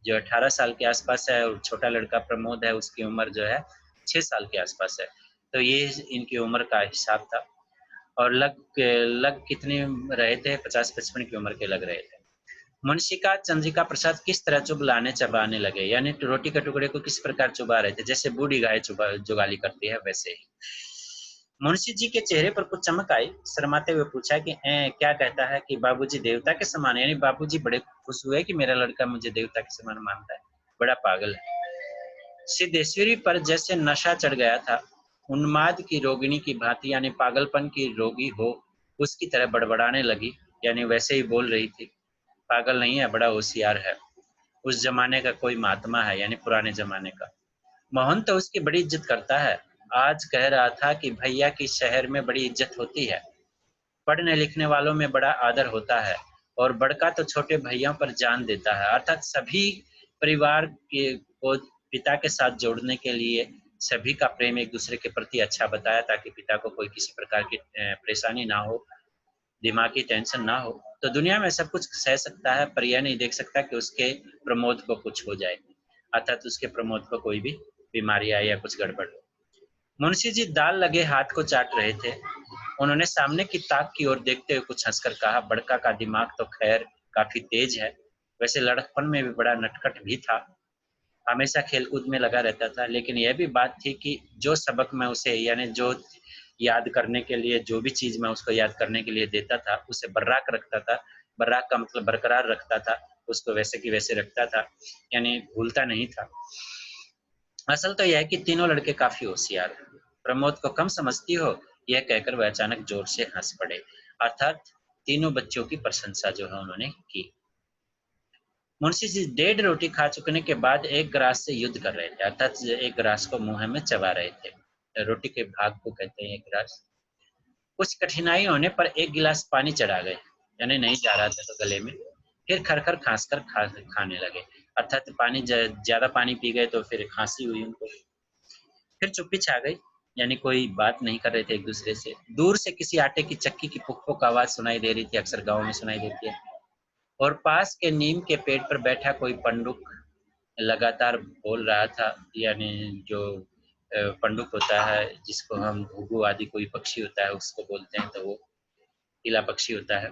जो 18 साल के आसपास है, और छोटा लड़का प्रमोद है, उसकी उम्र जो है 6 साल के आसपास है। तो ये इनकी उम्र का हिसाब था। और लग कितने रहे थे? 50-55 की उम्र के लग रहे थे। मुंशिका चंद्रिका प्रसाद किस तरह चुबलाने चबाने लगे, यानी रोटी के टुकड़े को किस प्रकार चुबा रहे थे, जैसे बूढ़ी गाय जुगाली करती है वैसे ही। मुंशी जी के चेहरे पर कुछ चमक आई। शर्माते हुए पूछा कि क्या कहता है कि बाबूजी देवता के समान, यानी बाबूजी बड़े खुश हुए कि मेरा लड़का मुझे देवता के समान मानता है, बड़ा पागल है। सिद्धेश्वरी पर जैसे नशा चढ़ गया था। उन्माद की रोगिणी की भांति, यानी पागलपन की रोगी हो उसकी तरह बड़बड़ाने लगी, यानी वैसे ही बोल रही थी। पागल नहीं है, बड़ा होशियार है, उस जमाने का कोई महात्मा है, यानी पुराने जमाने का। मोहन तो उसकी बड़ी इज्जत करता है। आज कह रहा था कि भैया की शहर में बड़ी इज्जत होती है, पढ़ने लिखने वालों में बड़ा आदर होता है, और बड़का तो छोटे भैया पर जान देता है, अर्थात सभी परिवार के को पिता के साथ जोड़ने के लिए सभी का प्रेम एक दूसरे के प्रति अच्छा बताया, ताकि पिता को कोई किसी प्रकार की परेशानी ना हो, दिमागी टेंशन ना हो। तो दुनिया में सब कुछ सह सकता है, पर यह नहीं देख सकता कि उसके प्रमोद को कुछ हो जाए, अर्थात उसके प्रमोद को कोई भी बीमारी आए या कुछ गड़बड़ हो। मुंशी जी दाल लगे हाथ को चाट रहे थे। उन्होंने सामने की ताक की ओर देखते हुए कुछ हंसकर कहा, बड़का का दिमाग तो खैर काफी तेज है, वैसे लड़कपन में भी बड़ा नटखट भी था, हमेशा खेलकूद में लगा रहता था। लेकिन यह भी बात थी कि जो सबक मैं उसे, यानी जो याद करने के लिए, जो भी चीज मैं उसको याद करने के लिए देता था, उसे बर्राक रखता था। बर्राक का मतलब बरकरार रखता था, उसको वैसे की वैसे रखता था, यानी भूलता नहीं था। असल तो यह है कि तीनों लड़के काफी होशियार हैं। प्रमोद को कम समझती हो, यह कहकर वह अचानक जोर से हंस पड़े, अर्थात तीनों बच्चों की प्रशंसा जो है उन्होंने की। मुंशी जी 1.5 रोटी खा चुकने के बाद एक गिलास से युद्ध कर रहे थे, अर्थात एक गिलास को मुंह में चबा रहे थे। रोटी के भाग को कहते हैं एक गिलास। कुछ कठिनाई होने पर एक गिलास पानी चढ़ा गए, यानी नहीं जा रहा था तो गले में। फिर खरखर खांस कर खाने लगे, अर्थात पानी ज्यादा पानी पी गए तो फिर खांसी हुई उनको। फिर चुप्पी छा गई, यानी कोई बात नहीं कर रहे थे एक दूसरे से। दूर से किसी आटे की चक्की की पुक पुक आवाज सुनाई दे रही थी, अक्सर गाँव में सुनाई देती है। और पास के नीम के पेड़ पर बैठा कोई पंडुक लगातार बोल रहा था, यानी जो पंडुक होता है जिसको हम घुघु आदि कोई पक्षी होता है उसको बोलते हैं, तो वो पीला पक्षी होता है।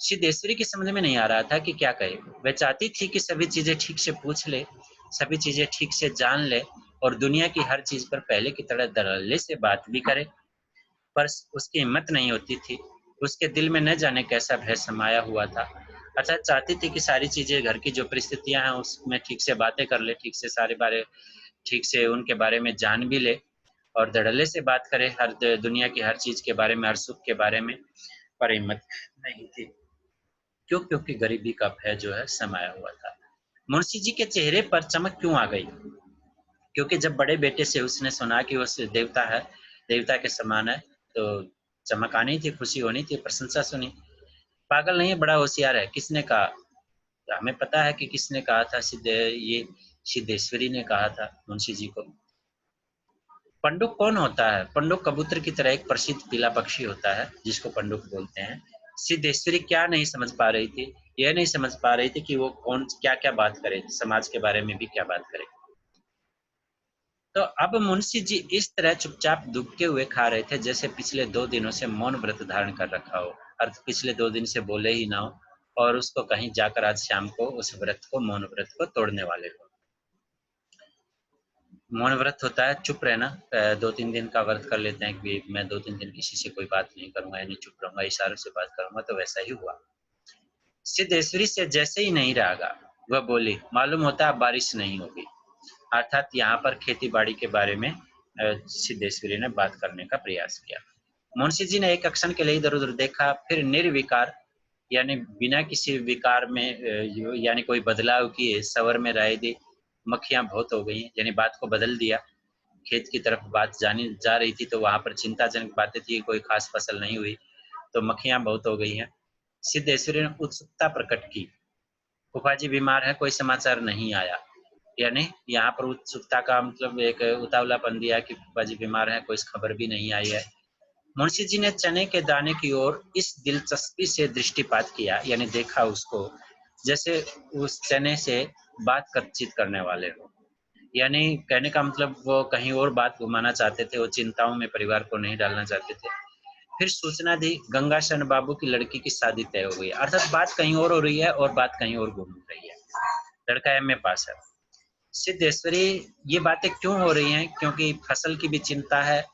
सिद्धेश्वरी की समझ में नहीं आ रहा था कि क्या कहे। वह चाहती थी कि सभी चीजें ठीक से पूछ ले, सभी चीजें ठीक से जान ले और दुनिया की हर चीज पर पहले की तरह धड़ल्ले से बात भी करे, पर उसकी हिम्मत नहीं होती थी। उसके दिल में न जाने कैसा भय समाया हुआ था। अच्छा, चाहती थी कि सारी चीजें, घर की जो परिस्थितियां हैं उसमें ठीक से बातें कर ले, ठीक से सारे बारे ठीक से उनके बारे में जान भी ले और धड़ल्ले से बात करे हर दुनिया की हर चीज के बारे में, हर सुख के बारे में, पर हिम्मत नहीं थी। क्यों? क्योंकि गरीबी का भय जो है समाया हुआ था। मुंशी जी के चेहरे पर चमक क्यों आ गई? क्योंकि जब बड़े बेटे से उसने सुना कि वो देवता है, देवता के समान है, तो चमक आनी थी, खुशी होनी थी, प्रशंसा सुनी। पागल नहीं है, बड़ा होशियार है। किसने कहा? तो हमें पता है कि किसने कहा था। ये सिद्धेश्वरी ने कहा था मुंशी जी को। पंडुक कौन होता है? पंडुक कबूतर की तरह एक प्रसिद्ध पीला पक्षी होता है जिसको पंडुक बोलते हैं। सिद्धेश्वरी क्या नहीं समझ पा रही थी? यह नहीं समझ पा रही थी कि वो कौन क्या क्या बात करे, समाज के बारे में भी क्या बात करे। तो अब मुंशी जी इस तरह चुपचाप दुबके हुए खा रहे थे जैसे पिछले 2 दिनों से मौन व्रत धारण कर रखा हो, अर्थ पिछले 2 दिन से बोले ही ना हो, और उसको कहीं जाकर आज शाम को उस व्रत को, मौन व्रत को तोड़ने वाले हो। मौन व्रत होता है चुप रहना। 2-3 दिन का व्रत कर लेते हैं कि मैं 2-3 दिन किसी से कोई बात नहीं करूंगा, यानी चुप रहूंगा, इशारों से बात करूंगा, तो वैसा ही हुआ। सिद्धेश्वरी से जैसे ही नहीं रहा, वह बोली, मालूम होता है अब बारिश नहीं होगी। अर्थात यहाँ पर खेती बाड़ी के बारे में सिद्धेश्वरी ने बात करने का प्रयास किया। मुंशी जी ने एक क्षण के लिए इधर उधर देखा, फिर निर्विकार, यानी बिना किसी विकार में, यानी कोई बदलाव किए, सवर में राय दी। मक्खियां बहुत हो गई, यानी बात को बदल दिया। खेत की तरफ बात जानी जा रही थी तो वहां पर चिंताजनक बातें थी, कोई खास फसल नहीं हुई, तो मक्खियां बहुत हो गई हैं। सिद्धेश्वरी ने उत्सुकता प्रकट की। फूफा जी बीमार है, कोई समाचार नहीं आया, यानी यहाँ पर उत्सुकता का मतलब एक उतावलापन दिया कि फूफा जी बीमार है, कोई खबर भी नहीं आई है। मुंशी जी ने चने के दाने की ओर इस दिलचस्पी से दृष्टिपात किया, यानी देखा उसको, जैसे उस चने से बातचीत करने वाले हो। यानी कहने का मतलब वो कहीं और बात घुमाना चाहते थे, वो चिंताओं में परिवार को नहीं डालना चाहते थे। फिर सूचना दी, गंगाशरण बाबू की लड़की की शादी तय हो गई, अर्थात बात कहीं और हो रही है और बात कहीं और घूम रही है। लड़का एमए पास है। सिद्धेश्वरी, ये बातें क्यों हो रही हैं? क्योंकि फसल की भी चिंता है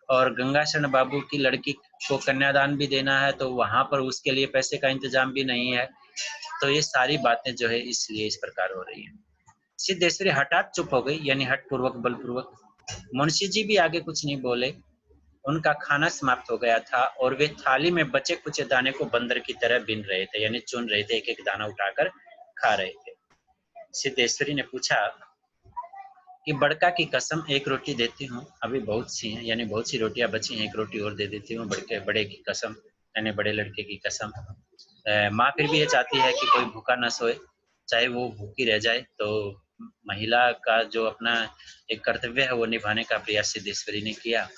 और गंगाशरण बाबू की लड़की को कन्यादान भी देना है, तो वहां पर उसके लिए पैसे का इंतजाम भी नहीं है। तो ये सारी बातें जो है इसलिए इस प्रकार हो रही है। सिद्धेश्वरी हठात चुप हो गई, यानी हठपूर्वक, बलपूर्वक। मुंशी जी भी आगे कुछ नहीं बोले। उनका खाना समाप्त हो गया था और वे थाली में बचे कुछ दाने को बंदर की तरह बीन रहे थे, यानी चुन रहे थे, एक एक दाना उठाकर खा रहे थे। सिद्धेश्वरी ने पूछा कि बड़का की कसम, एक रोटी देती हूँ, अभी बहुत सी हैं, यानी बहुत सी रोटियां बची हैं, एक रोटी और दे देती हूँ, बड़े की कसम, यानी बड़े लड़के की कसम। माँ फिर भी ये चाहती है कि कोई भूखा न सोए, चाहे वो भूखी रह जाए। तो महिला का जो अपना एक कर्तव्य है वो निभाने का प्रयास सिद्धेश्वरी ने किया।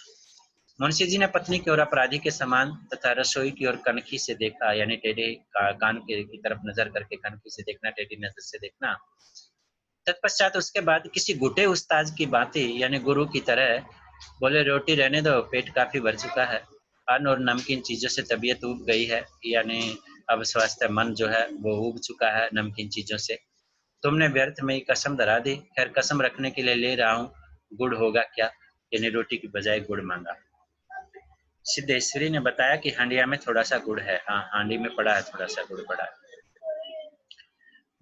मुंशी जी ने पत्नी की ओर अपराधी के समान तथा रसोई की ओर कनखी से देखा, यानी टेढ़े कान की तरफ नजर करके, कनखी से देखना, टेढ़ी नजर से देखना। तत्पश्चात उसके बाद किसी गुटे उस्ताद की बातें, यानी गुरु की तरह बोले, रोटी रहने दो, पेट काफी भर चुका है, अन्न और नमकीन चीजों से तबीयत उब गई है, यानी अब स्वास्थ्य, मन जो है वो उब चुका है नमकीन चीजों से। तुमने व्यर्थ में ही कसम धरा दी। खैर, कसम रखने के लिए ले रहा हूँ, गुड़ होगा क्या? यानी रोटी की बजाय गुड़ मांगा। सिद्धेश्वरी ने बताया कि हांडिया में थोड़ा सा गुड़ है। हाँ, हांडी में पड़ा है, थोड़ा सा गुड़ पड़ा है।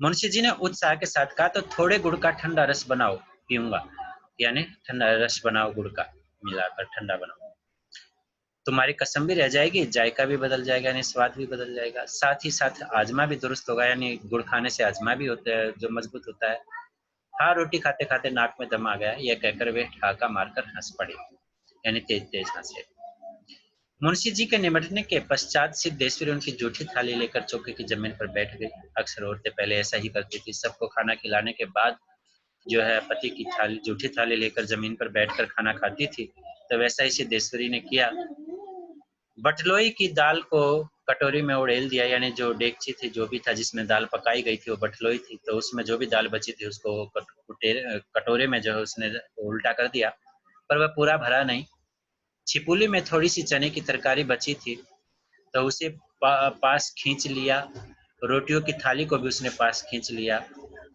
मुंशी जी ने उत्साह के साथ कहा, तो थोड़े गुड़ का ठंडा रस बनाओ, पीऊंगा, यानी ठंडा रस बनाओ, गुड़ का मिलाकर ठंडा बनाओ। तुम्हारी कसम भी रह जाएगी, जायका भी बदल जाएगा, यानी स्वाद भी बदल जाएगा, साथ ही साथ आजमा भी दुरुस्त होगा, यानी गुड़ खाने से आजमा भी होता है जो मजबूत होता है। हाँ, रोटी खाते खाते नाक में दम आ गया, यह कहकर वे ठहाका मारकर हंस पड़े, यानी तेज तेज हंसे। मुंशी जी के निमटने के पश्चात सिद्धेश्वरी उनकी जूठी थाली लेकर चौके की जमीन पर बैठ गई। अक्सर औरतें पहले ऐसा ही करती थी, सबको खाना खिलाने के बाद जो है पति की थाली, जूठी थाली लेकर जमीन पर बैठकर खाना खाती थी। तो वैसा ही सिद्धेश्वरी ने किया। बटलोई की दाल को कटोरी में उड़ेल दिया, यानी जो डेगची थी, जो भी था जिसमें दाल पकाई गई थी वो बटलोई थी, तो उसमें जो भी दाल बची थी उसको कटोरे में जो है उसने उल्टा कर दिया, पर वह पूरा भरा नहीं। छिपुली में थोड़ी सी चने की तरकारी बची थी, तो उसे पास खींच लिया। रोटियों की थाली को भी उसने पास खींच लिया,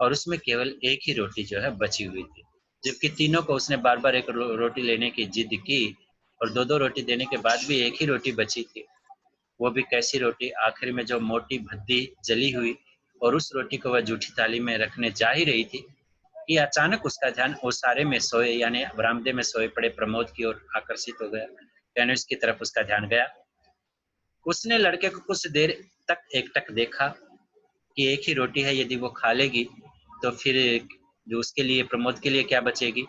और उसमें केवल एक ही रोटी जो है बची हुई थी, जबकि तीनों को उसने बार बार एक रोटी लेने की जिद की, और दो दो रोटी देने के बाद भी एक ही रोटी बची थी। वो भी कैसी रोटी, आखिर में जो मोटी भद्दी जली हुई, और उस रोटी को वह जूठी थाली में रखने जा ही रही थी कि अचानक उसका ध्यान ओसारे में सोए, यानी बरामदे में सोए पड़े प्रमोद की ओर आकर्षित हो गया, यानी उसकी तरफ उसका ध्यान गया। उसने लड़के को कुछ देर तक एकटक देखा कि एक ही रोटी है, यदि वो खा लेगी तो फिर जो उसके लिए, प्रमोद के लिए क्या बचेगी।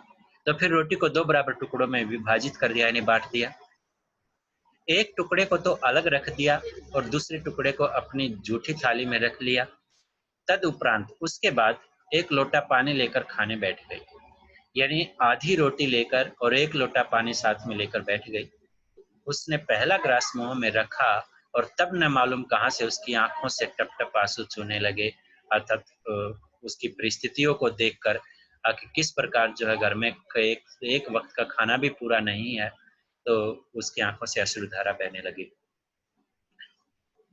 तो फिर रोटी को दो बराबर टुकड़ों में विभाजित कर दिया, यानी बांट दिया। एक टुकड़े को तो अलग रख दिया और दूसरे टुकड़े को अपनी जूठी थाली में रख लिया। तदुपरांत उसके बाद एक लोटा पानी लेकर खाने बैठ गई, यानी आधी रोटी लेकर और एक लोटा पानी साथ में लेकर बैठ गई। उसने पहला ग्रास मुंह में रखा, और तब न मालूम कहां से उसकी आंखों से टप टप आंसू चूने लगे, अर्थात उसकी परिस्थितियों को देखकर, कि किस प्रकार जो है घर में एक वक्त का खाना भी पूरा नहीं है, तो उसकी आंखों से अश्रुधारा बहने लगी।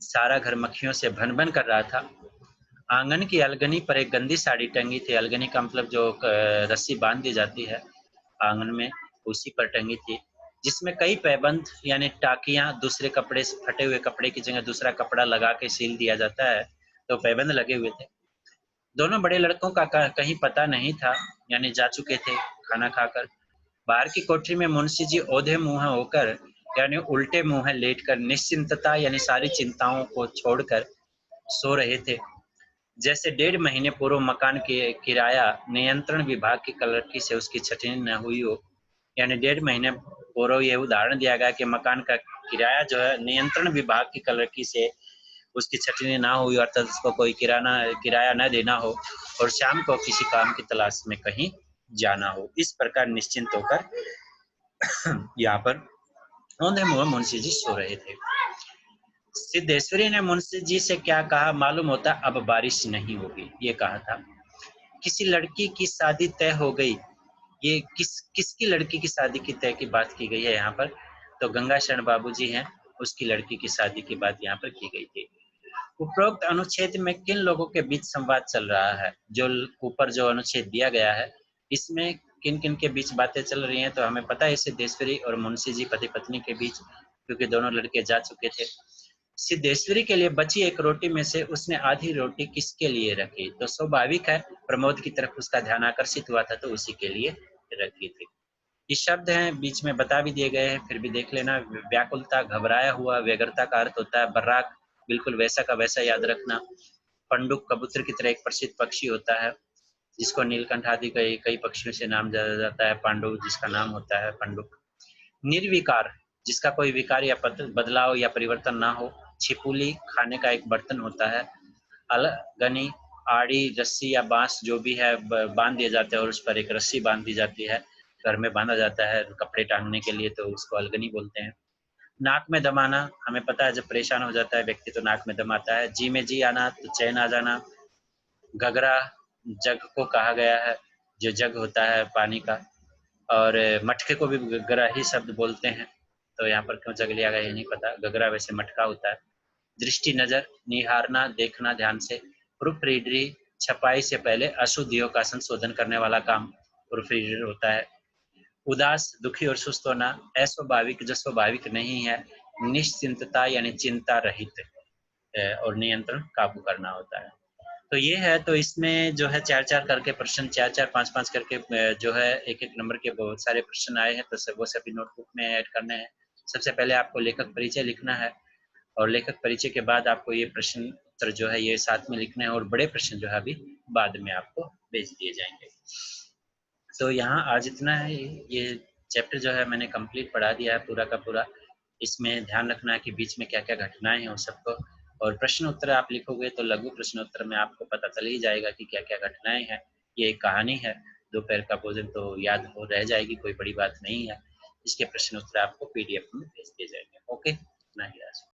सारा घर मक्खियों से भन भन कर रहा था। आंगन की अलगनी पर एक गंदी साड़ी टंगी थी। अलगनी का मतलब जो रस्सी बांध दी जाती है आंगन में, उसी पर टंगी थी, जिसमें कई पैबंद यानी टाकियां, दूसरे कपड़े से, फटे हुए कपड़े की जगह दूसरा कपड़ा लगा के सील दिया जाता है, तो पैबंद लगे हुए थे। दोनों बड़े लड़कों का कहीं पता नहीं था, यानी जा चुके थे खाना खाकर। बाहर की कोठरी में मुंशी जी औधे मुंह होकर, यानी उल्टे मुंह लेटकर, निश्चिंतता यानी सारी चिंताओं को छोड़कर सो रहे थे। जैसे 1.5 महीने पूर्व मकान के किराया नियंत्रण विभाग की कलरकी से उसकी छटनी न हुई हो, यानी 1.5 महीने पूर्व ये उदाहरण दिया गया कि मकान का किराया जो है नियंत्रण विभाग की कलरकी से उसकी छटनी ना हुई, अर्थात उसको कोई किराया न देना हो, और शाम को किसी काम की तलाश में कहीं जाना हो। इस प्रकार निश्चिंत होकर यहाँ पर औंधे मुंह मुंशी जी सो रहे थे। सिद्धेश्वरी ने मुंशी जी से क्या कहा मालूम होता, अब बारिश नहीं होगी, ये कहा था। किसी लड़की की शादी तय हो गई। ये किसकी लड़की की शादी की तय की बात की गई है यहाँ पर, तो गंगा शरण बाबूजी हैं, उसकी लड़की की शादी की बात यहाँ पर की गई थी। उपरोक्त अनुच्छेद में किन लोगों के बीच संवाद चल रहा है, जो ऊपर जो अनुच्छेद दिया गया है इसमें किन किन के बीच बातें चल रही हैं, तो हमें पता है सिद्धेश्वरी और मुंशी जी पति पत्नी के बीच, क्योंकि दोनों लड़के जा चुके थे। सिद्धेश्वरी के लिए बची एक रोटी में से उसने आधी रोटी किसके लिए रखी, तो स्वाभाविक है प्रमोद की तरफ उसका ध्यान आकर्षित हुआ था, तो उसी के लिए रखी थी। ये शब्द हैं बीच में बता भी दिए गए हैं, फिर भी देख लेना। व्याकुलता, घबराया हुआ, व्यग्रता का अर्थ होता है बर्राक, बिल्कुल वैसा का वैसा याद रखना। पंडुक कबूतर की तरह एक प्रसिद्ध पक्षी होता है, जिसको नीलकंठ आदि कई कई पक्षियों से नाम दिया जाता है। पांडु जिसका नाम होता है पंडुक। निर्विकार, जिसका कोई विकार या बदलाव या परिवर्तन ना हो। छिपुली, खाने का एक बर्तन होता है। अलगनी, आड़ी, रस्सी या बांस जो भी है बांध दिए जाते हैं, और उस पर एक रस्सी बांध दी जाती है, घर में बांधा जाता है कपड़े टांगने के लिए, तो उसको अलगनी बोलते हैं। नाक में दम आना, हमें पता है जब परेशान हो जाता है व्यक्ति तो नाक में दम आता है। जी में जी आना, तो चैन आ जाना। घगरा, जग को कहा गया है, जो जग होता है पानी का, और मटके को भी घगरा ही शब्द बोलते हैं, तो यहाँ पर क्यों जग लिया गया ये नहीं पता, घगरा वैसे मटका होता है। दृष्टि, नजर, निहारना, देखना ध्यान से। प्रूफ रीडरी, छपाई से पहले अशुद्धियों का संशोधन करने वाला काम प्रूफ रीडर होता है। उदास, दुखी और सुस्त होना, अस्वाभाविक जो स्वाभाविक नहीं है। निश्चिंतता यानी चिंता रहित, और नियंत्रण, काबू करना होता है। तो ये है, तो इसमें जो है 4-4 करके प्रश्न, 4-4 5-5 करके जो है एक एक नंबर के बहुत सारे प्रश्न आए हैं, तो वो सभी नोटबुक में ऐड करने हैं। सबसे पहले आपको लेखक परिचय लिखना है, और लेखक परिचय के बाद आपको ये प्रश्न उत्तर जो है ये साथ में लिखना है, और बड़े प्रश्न जो है अभी बाद में आपको भेज दिए जाएंगे। तो यहाँ आज इतना है। ये चैप्टर जो है मैंने कंप्लीट पढ़ा दिया है पूरा का पूरा। इसमें ध्यान रखना है कि बीच में क्या-क्या घटनाएँ हैं उन सबको, और प्रश्न उत्तर आप लिखोगे तो लघु प्रश्न उत्तर में आपको पता चल ही जाएगा कि क्या-क्या घटनाएँ हैं। ये एक कहानी है, दोपहर का भोजन तो याद हो रह जाएगी, कोई बड़ी बात नहीं है। इसके प्रश्न उत्तर आपको पीडीएफ में भेज दिए जाएंगे। ओके, इतना ही आज।